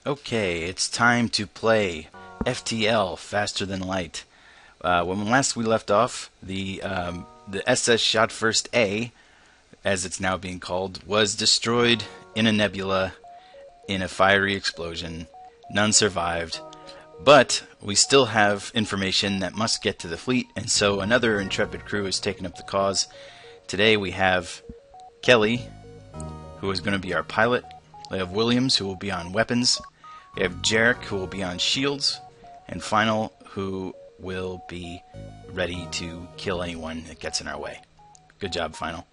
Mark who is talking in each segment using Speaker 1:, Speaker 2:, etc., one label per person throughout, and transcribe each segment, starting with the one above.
Speaker 1: Okay, it's time to play FTL, Faster Than Light. When last we left off, the SS Shot First A, as it's now being called, was destroyed in a nebula in a fiery explosion. None survived, but we still have information that must get to the fleet, and so another intrepid crew has taken up the cause. Today we have Kelly, who is going to be our pilot. We have Williams, who will be on weapons. We have Jarek, who will be on shields. And Final, who will be ready to kill anyone that gets in our way. Good job, Final.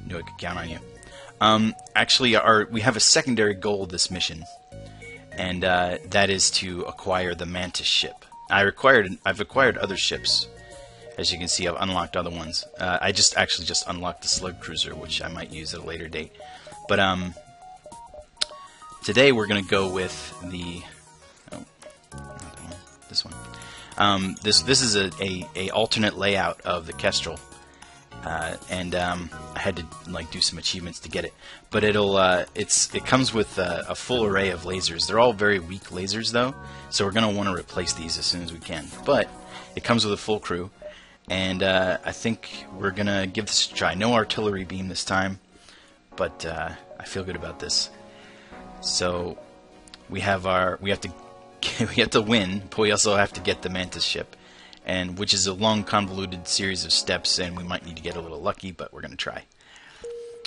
Speaker 1: Knew I could count on you. Actually, we have a secondary goal of this mission, and that is to acquire the Mantis ship. I've acquired other ships. As you can see, I've unlocked other ones. I just unlocked the Slug Cruiser, which I might use at a later date. But today we're going to go with the this one. This is a alternate layout of the Kestrel, and I had to do some achievements to get it. But it comes with a full array of lasers. They're all very weak lasers though, so we're going to want to replace these as soon as we can. But it comes with a full crew, and I think we're going to give this a try. No artillery beam this time, but I feel good about this. So we have to win, but we also have to get the Mantis ship, and which is a long, convoluted series of steps, and we might need to get a little lucky, but we're going to try.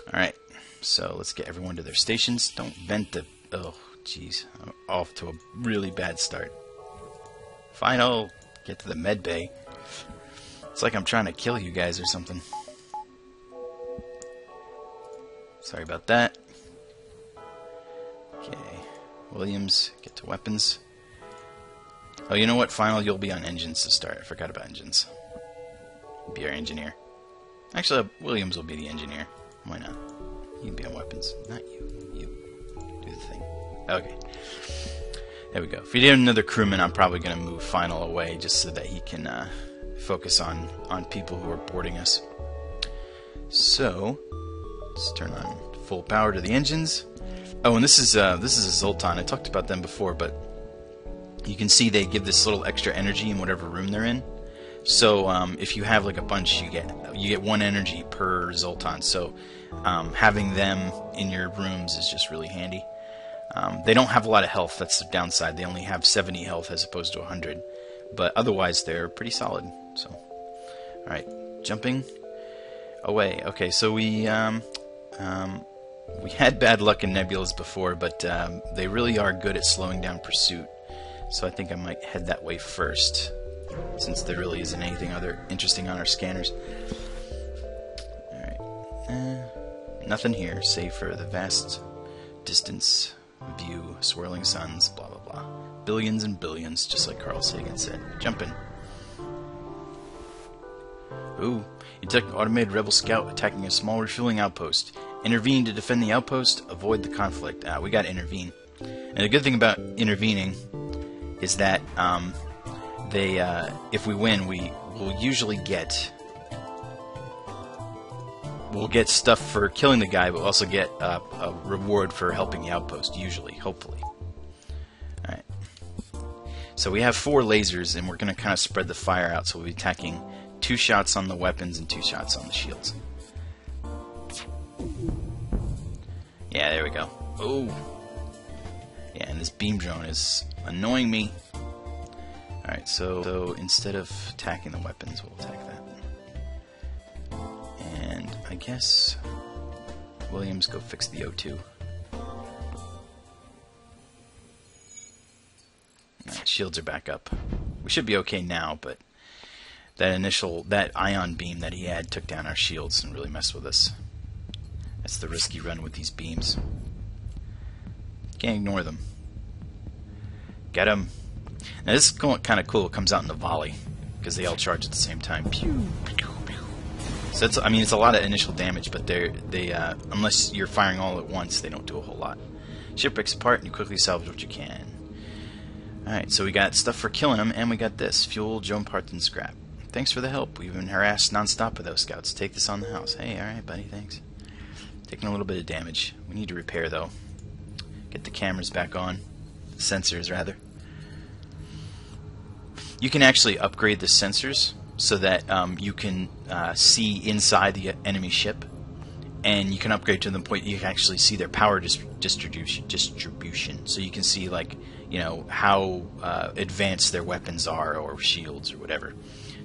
Speaker 1: Alright, so let's get everyone to their stations. Don't vent the... Oh, jeez. I'm off to a really bad start. Final! Get to the med bay. It's like I'm trying to kill you guys or something. Sorry about that. Okay. Williams, get to weapons. Oh, you know what? Final, you'll be on engines to start. I forgot about engines. Be our engineer. Actually, Williams will be the engineer. Why not? You can be on weapons. Not you. You. Do the thing. Okay. There we go. If we did another crewman, I'm probably going to move Final away just so that he can focus on people who are boarding us. So, let's turn on full power to the engines. Oh, and this is a Zoltan. I talked about them before, but you can see they give this little extra energy in whatever room they're in. So if you have like a bunch, you get 1 energy per Zoltan. So having them in your rooms is just really handy. They don't have a lot of health. That's the downside. They only have 70 health as opposed to 100. But otherwise, they're pretty solid. So, all right, jumping away. Okay, so we had bad luck in nebulas before, but they really are good at slowing down pursuit. So I think I might head that way first, since there really isn't anything other interesting on our scanners. Alright. Nothing here, save for the vast distance view, swirling suns, blah blah blah. Billions and billions, just like Carl Sagan said. Jumping. Ooh. You detect an automated rebel scout attacking a small refueling outpost. Intervene to defend the outpost, avoid the conflict. We gotta intervene. And the good thing about intervening is that if we win, we'll usually get stuff for killing the guy, but we'll also get a reward for helping the outpost. Usually, hopefully. All right. So we have 4 lasers, and we're going to kind of spread the fire out. So we'll be attacking 2 shots on the weapons and 2 shots on the shields. Yeah, there we go. Oh. Yeah, and this beam drone is annoying me. Alright, so instead of attacking the weapons, we'll attack that. And I guess Williams, go fix the O2. Alright, shields are back up. We should be okay now, but that ion beam that he had took down our shields and really messed with us. That's the risky run with these beams. Can't ignore them. Get him. Now this is kind of cool. It comes out in a volley because they all charge at the same time. Pew, pew, pew. So it's a lot of initial damage, but unless you're firing all at once, they don't do a whole lot. Ship breaks apart, and you quickly salvage what you can. All right, so we got stuff for killing them, and we got this fuel, drone parts, and scrap. Thanks for the help. We've been harassed nonstop by those scouts. Take this on the house. Hey, all right, buddy. Thanks. Taking a little bit of damage. We need to repair though. Get the cameras back on. Sensors, rather. You can actually upgrade the sensors so that you can see inside the enemy ship, and you can upgrade to the point you can actually see their power distribution. So you can see, like, you know, how advanced their weapons are, or shields, or whatever.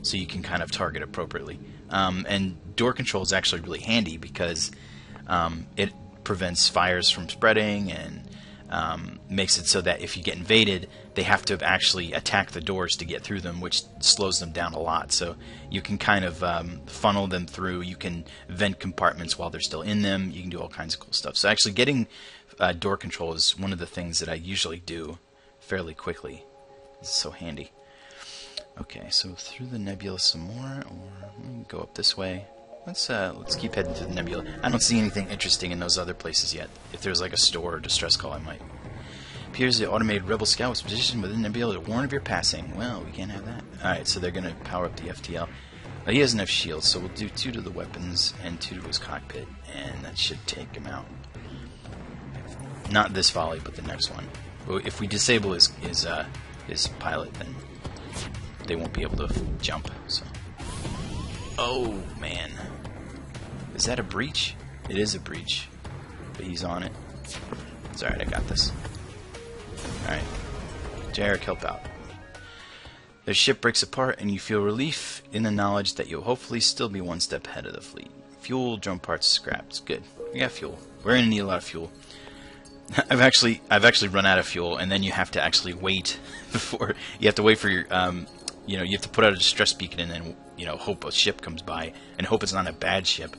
Speaker 1: So you can kind of target appropriately. And door control is actually really handy because it prevents fires from spreading, and makes it so that if you get invaded, they have to actually attack the doors to get through them, which slows them down a lot. So you can kind of funnel them through. You can vent compartments while they're still in them. You can do all kinds of cool stuff. So actually getting door control is one of the things that I usually do fairly quickly. It's so handy. Okay, so through the nebula some more, or we can go up this way. Let's keep heading to the nebula. I don't see anything interesting in those other places yet. If there's like a store or distress call, I might. Appears the automated rebel scout was positioned within the nebula to warn of your passing. Well, we can't have that. Alright, so they're going to power up the FTL. He doesn't have shields, so we'll do 2 to the weapons and 2 to his cockpit, and that should take him out. Not this volley, but the next one. If we disable his pilot, then they won't be able to jump. So. Oh, man. Is that a breach? It is a breach. But he's on it. It's alright, I got this. Alright. Jarek, help out. Their ship breaks apart, and you feel relief in the knowledge that you'll hopefully still be one step ahead of the fleet. Fuel, drone parts, scraps. Good. We got fuel. We're going to need a lot of fuel. I've actually run out of fuel, and then you have to actually wait before... You have to wait for your... you know, you have to put out a distress beacon and then, you know, hope a ship comes by and hope it's not a bad ship.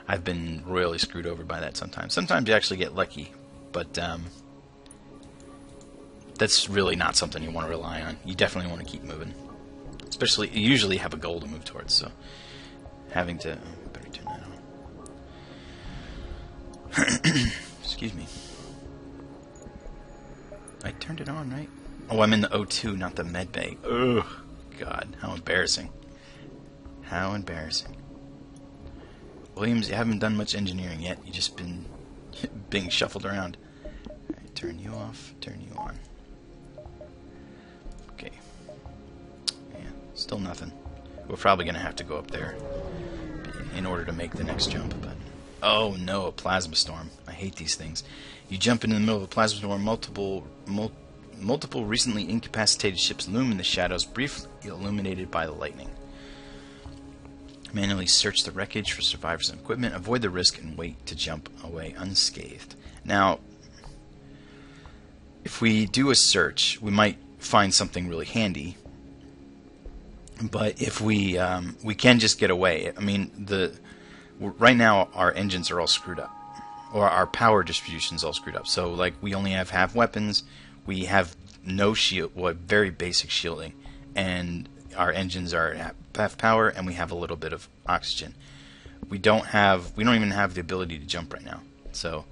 Speaker 1: I've been royally screwed over by that sometimes. Sometimes you actually get lucky, but that's really not something you want to rely on. You definitely want to keep moving. Especially, you usually have a goal to move towards, so having to... better turn that on. Excuse me. I turned it on, right? Oh, I'm in the O2, not the med bay. Ugh. God, how embarrassing. How embarrassing. Williams, you haven't done much engineering yet. You've just been being shuffled around. Alright, turn you off, turn you on. Okay. Yeah, still nothing. We're probably going to have to go up there in order to make the next jump, but... Oh no, a plasma storm. I hate these things. You jump into the middle of a plasma storm, multiple recently incapacitated ships loom in the shadows, briefly illuminated by the lightning. Manually search the wreckage for survivors and equipment, avoid the risk, and wait to jump away unscathed. Now, if we do a search, we might find something really handy. But if we can just get away. I mean, right now our engines are all screwed up, or our power distribution's all screwed up. So, like, we only have half weapons. We have no shield, well, very basic shielding, and our engines are at half power, and we have a little bit of oxygen. We don't even have the ability to jump right now. So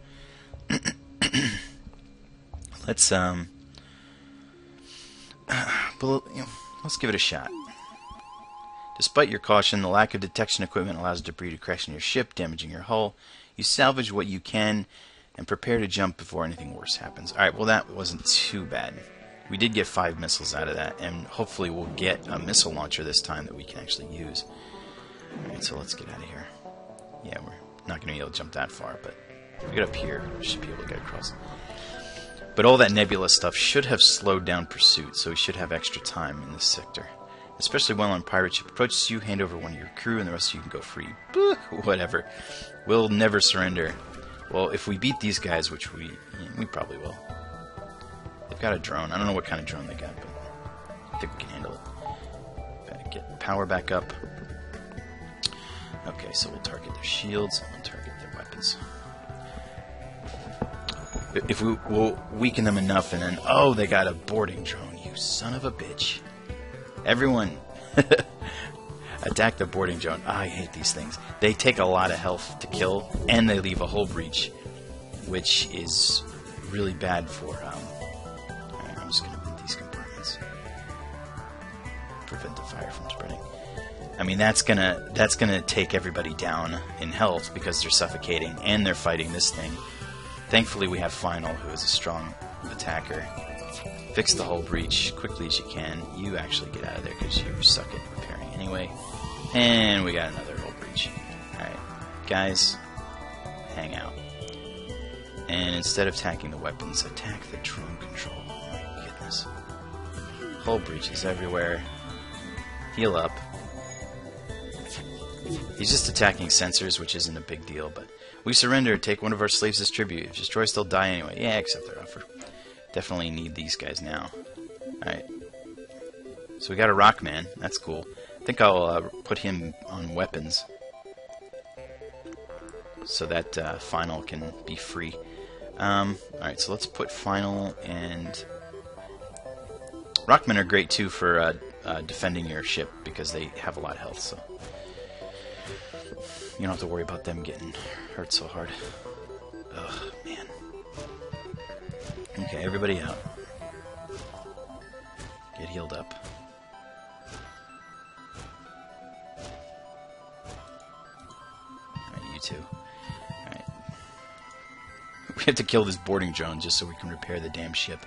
Speaker 1: let's let's give it a shot. Despite your caution, the lack of detection equipment allows debris to crash in your ship, damaging your hull. You salvage what you can and prepare to jump before anything worse happens. Alright, well, that wasn't too bad. We did get 5 missiles out of that, and hopefully we'll get a missile launcher this time that we can actually use. Alright, so let's get out of here. Yeah, we're not going to be able to jump that far, but if we get up here, we should be able to get across. But all that nebula stuff should have slowed down pursuit, so we should have extra time in this sector. Especially while on pirate ship approaches you, hand over one of your crew, and the rest of you can go free. Whatever. We'll never surrender. Well, if we beat these guys, which we probably will. They've got a drone. I don't know what kind of drone they got, but I think we can handle it. Gotta get power back up. Okay, so we'll target their shields, and we'll target their weapons. If we'll weaken them enough, and then... Oh, they got a boarding drone, you son of a bitch. Everyone... Attack the boarding drone. I hate these things. They take a lot of health to kill, and they leave a hull breach, which is really bad for... Alright, I'm just going to vent these compartments. Prevent the fire from spreading. I mean, that's gonna take everybody down in health because they're suffocating and they're fighting this thing. Thankfully, we have Final, who is a strong attacker. Fix the hull breach quickly as you can. You actually get out of there because you suck at repairing anyway. And we got another hull breach. Alright, guys, hang out. And instead of attacking the weapons, attack the drone control. Oh my goodness. Hull breaches everywhere. Heal up. He's just attacking sensors, which isn't a big deal, but we surrender. Take one of our slaves as tribute. If destroyed, they'll die anyway. Yeah, accept their offer. Definitely need these guys now. Alright. So we got a Rockman. That's cool. I think I'll put him on weapons so that Final can be free. Alright, so let's put Final and... Rockmen are great too for defending your ship because they have a lot of health, so you don't have to worry about them getting hurt so hard. Ugh, man. Okay, everybody out. Get healed up. Alright, you two. Alright. We have to kill this boarding drone just so we can repair the damn ship.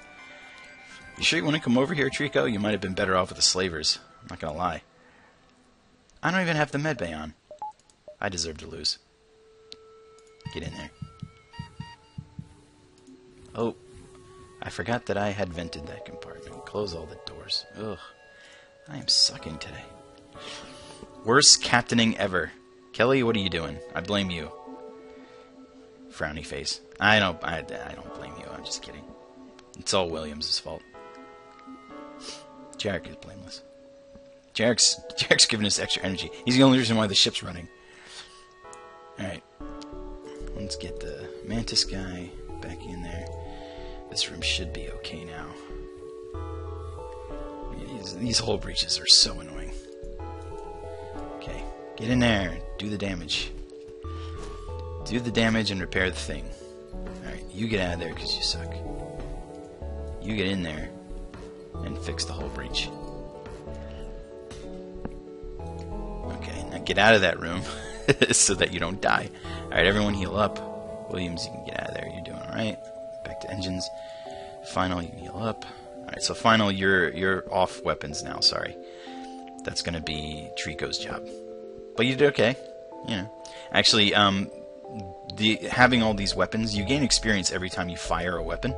Speaker 1: You sure you want to come over here, Trico? You might have been better off with the slavers. I'm not gonna lie. I don't even have the medbay on. I deserve to lose. Get in there. Oh, I forgot that I had vented that compartment. Close all the doors. Ugh. I am sucking today. Worst captaining ever. Kelly, what are you doing? I blame you. Frowny face. I don't blame you. I'm just kidding. It's all Williams' fault. Jarek is blameless. Jarek's giving us extra energy. He's the only reason why the ship's running. Alright. Let's get the Mantis guy back in there. This room should be okay now. These hull breaches are so annoying. Okay. Get in there. Do the damage. Do the damage and repair the thing. Alright. You get out of there because you suck. You get in there and fix the hull breach. Okay, now get out of that room so that you don't die. Alright, everyone heal up. Williams, you can get out of there. You're doing alright. Back to engines. Final, you can heal up. Alright, so Final, you're off weapons now, sorry. That's gonna be Trico's job. But you did okay. You know. Actually, having all these weapons, you gain experience every time you fire a weapon.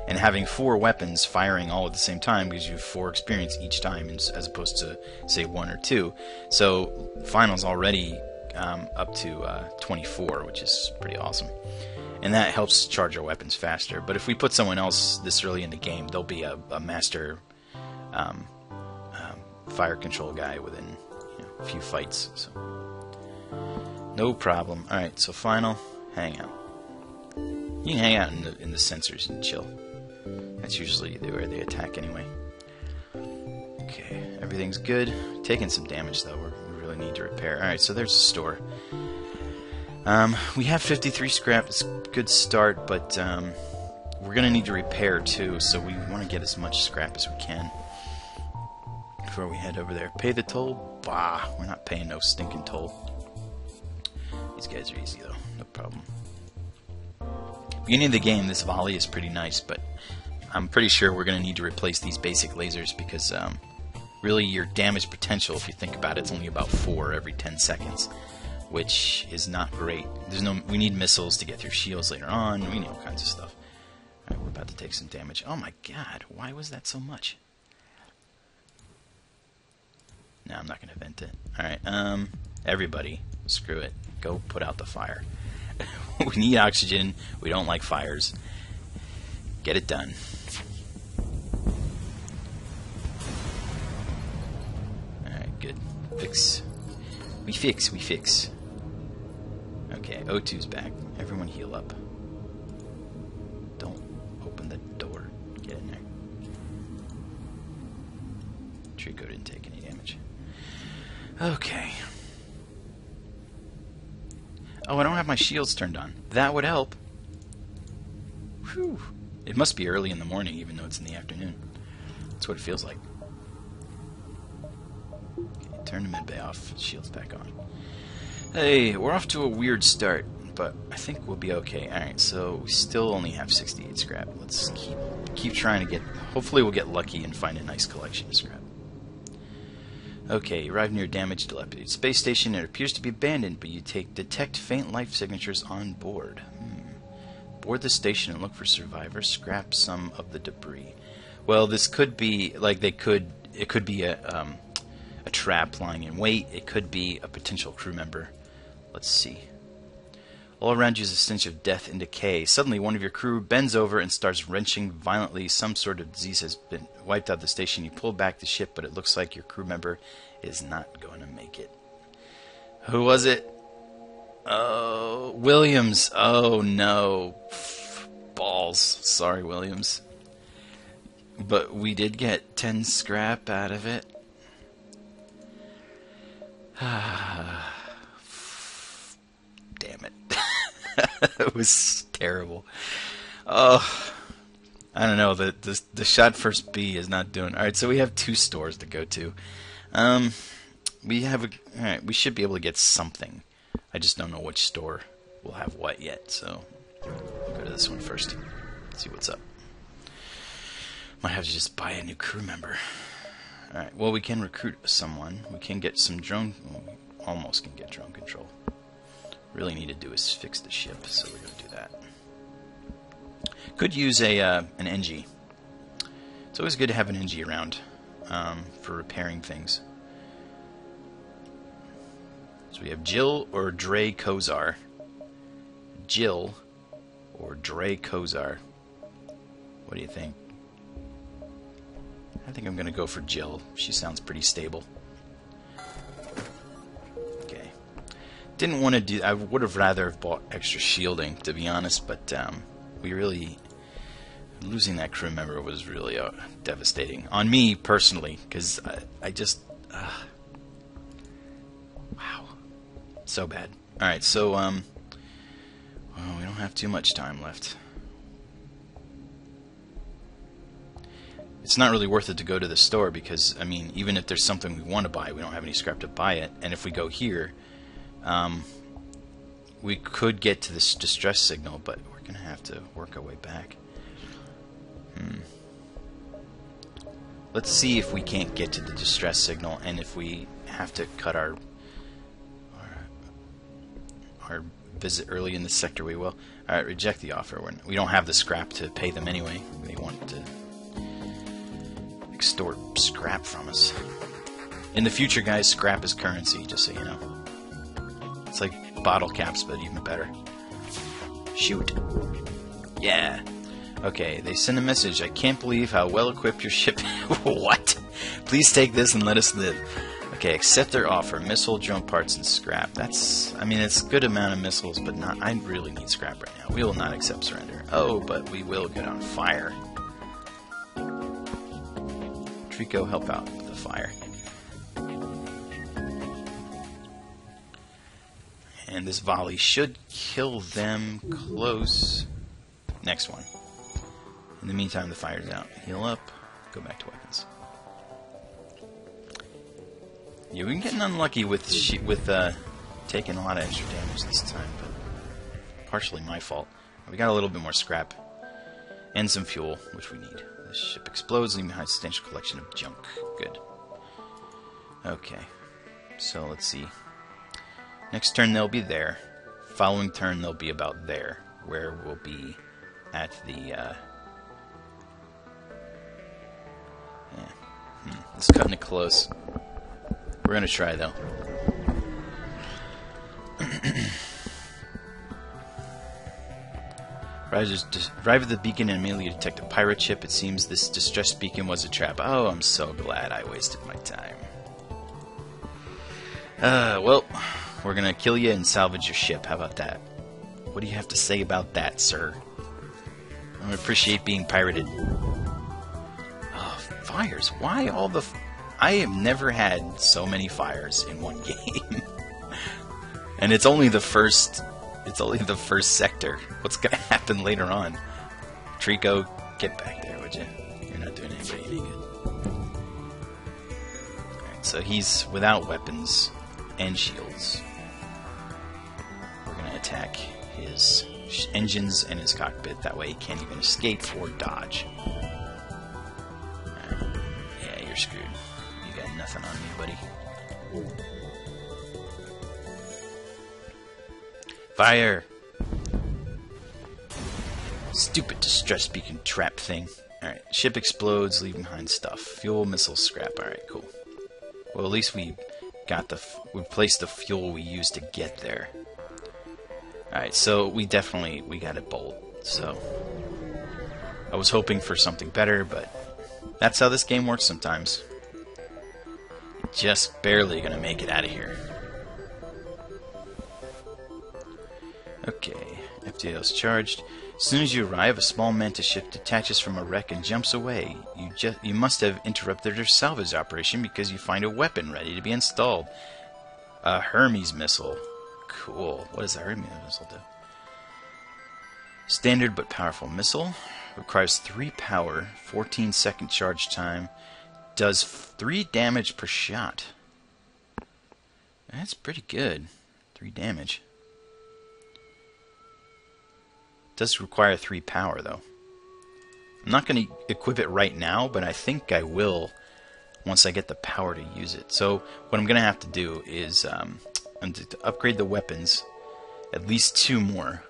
Speaker 1: And having 4 weapons firing all at the same time gives you 4 experience each time, as opposed to, say, 1 or 2. So Final's already up to 24, which is pretty awesome. And that helps charge our weapons faster. But if we put someone else this early in the game, they'll be a master fire control guy within a few fights. So no problem. Alright, so Final, hang out. You can hang out in the sensors and chill. That's usually where they attack anyway. Okay, everything's good. Taking some damage though. We really need to repair. Alright, so there's a store. We have 53 scrap. It's a good start, but we're going to need to repair too, so we want to get as much scrap as we can before we head over there. Pay the toll? Bah, we're not paying no stinking toll. These guys are easy though, no problem. Beginning of the game, this volley is pretty nice, but I'm pretty sure we're going to need to replace these basic lasers because really your damage potential, if you think about it, it's only about 4 every 10 seconds, which is not great. We need missiles to get through shields later on. We need all kinds of stuff. Alright, we're about to take some damage. Oh my god, why was that so much? No, I'm not going to vent it. Alright, everybody, screw it. Go put out the fire. We need oxygen. We don't like fires. Get it done. Alright, good. Fix. We fix. Okay, O2's back. Everyone heal up. Don't open the door. Get in there. Trico didn't take any damage. Okay. Oh, I don't have my shields turned on. That would help. Whew. It must be early in the morning, even though it's in the afternoon. That's what it feels like. Okay, turn the medbay off. Shields back on. Hey, we're off to a weird start, but I think we'll be okay. Alright, so we still only have 68 scrap. Let's keep keep trying to get... Hopefully we'll get lucky and find a nice collection of scrap. Okay, you arrive near a damaged, dilapidated space station. It appears to be abandoned, but you detect faint life signatures on board. Board the station and look for survivors. Scrap some of the debris. Well, this could be like it could be a trap lying in wait. It could be a potential crew member. Let's see. All around you is a stench of death and decay. Suddenly, one of your crew bends over and starts wrenching violently. Some sort of disease has been wiped out the station. You pull back the ship, but it looks like your crew member is not going to make it. Who was it? Oh, Williams. Oh, no. Balls. Sorry, Williams. But we did get 10 scrap out of it. Damn it. It was terrible. Oh, I don't know. The shot first B is not doing. All right, so we have 2 stores to go to. We should be able to get something. I just don't know which store will have what yet. So we'll go to this one first. See what's up. Might have to just buy a new crew member. All right. Well, we can recruit someone. We can get some drone. Well, we almost can get drone control. Really need to do is fix the ship, so we're going to do that. Could use an NG. It's always good to have an NG around for repairing things. So we have Jill or Dre Kozar. Jill or Dre Kozar. What do you think? I think I'm going to go for Jill. She sounds pretty stable. Didn't want to do. I would have rather have bought extra shielding, to be honest. But we really losing that crew member was really devastating on me personally, because I just wow, so bad. All right, so well, we don't have too much time left. It's not really worth it to go to the store because I mean, even if there's something we want to buy, we don't have any scrap to buy it, and if we go here. We could get to this distress signal, but we're going to have to work our way back. Let's see if we can't get to the distress signal, and if we have to cut our visit early in the sector, we will. Alright, reject the offer. We don't have the scrap to pay them anyway. They want to extort scrap from us. In the future, guys, scrap is currency, just so you know. It's like bottle caps, but even better. Shoot. Yeah. Okay, they send a message. I can't believe how well equipped your ship. What? Please take this and let us live. Okay, accept their offer. Missile, drone parts, and scrap. That's, I mean, it's a good amount of missiles, but not. I really need scrap right now. We will not accept surrender. Oh, but we will get on fire. Trico, help out with the fire. And this volley should kill them close. Next one. In the meantime, the fire's out. Heal up. Go back to weapons. Yeah, we've been getting unlucky with taking a lot of extra damage this time, but partially my fault. We got a little bit more scrap and some fuel, which we need. The ship explodes, leaving behind a substantial collection of junk. Good. Okay. So let's see. Next turn they'll be there. Following turn they'll be about there, where we'll be at the. It's cutting it close. We're gonna try though. Arrive at the beacon and immediately detect a pirate ship. It seems this distress beacon was a trap. Oh, I'm so glad I wasted my time. Well, we're gonna kill you and salvage your ship. How about that? What do you have to say about that, sir? I don't appreciate being pirated. Oh, fires. Why all the... I have never had so many fires in one game. And it's only the first... It's only the first sector. What's gonna happen later on? Trico, get back there, would you? You're not doing anybody any good. Alright, so he's without weapons and shields. We're gonna attack his engines and his cockpit. That way he can't even escape or dodge. screwed. You got nothing on me, buddy. Fire! Stupid distress beacon trap thing. Alright, ship explodes, leaving behind stuff. Fuel, missile, scrap. Alright, cool. Well, at least we got we placed the fuel we used to get there. Alright, so we got a bolt, so I was hoping for something better, but that's how this game works sometimes. Just barely gonna make it out of here. Okay, FTL's charged. As soon as you arrive, a small mantis ship detaches from a wreck and jumps away. You must have interrupted their salvage operation because you find a weapon ready to be installed. A Hermes missile. Cool. What does a Hermes missile do? Standard but powerful missile. Requires 3 power, 14-second charge time. Does 3 damage per shot. That's pretty good. 3 damage. Does require 3 power, though. I'm not going to equip it right now, but I think I will once I get the power to use it. So what I'm going to have to do is to upgrade the weapons, at least 2 more.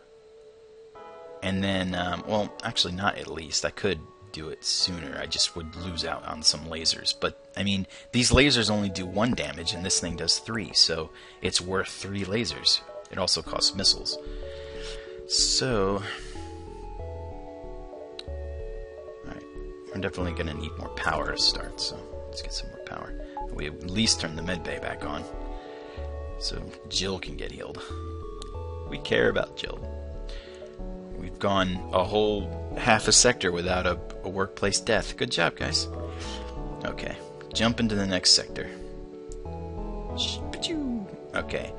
Speaker 1: And then, well, actually not at least. I could do it sooner. I just would lose out on some lasers. But, I mean, these lasers only do 1 damage, and this thing does 3. So it's worth 3 lasers. It also costs missiles. So, alright, we're definitely going to need more power to start, so let's get some more power. We at least turn the medbay back on, so Jill can get healed. We care about Jill. We've gone a whole half a sector without a workplace death. Good job, guys. Okay, jump into the next sector. Okay.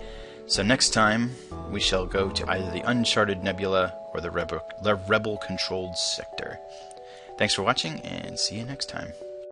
Speaker 1: So next time, we shall go to either the Uncharted Nebula or the Rebel-controlled sector. Thanks for watching, and see you next time.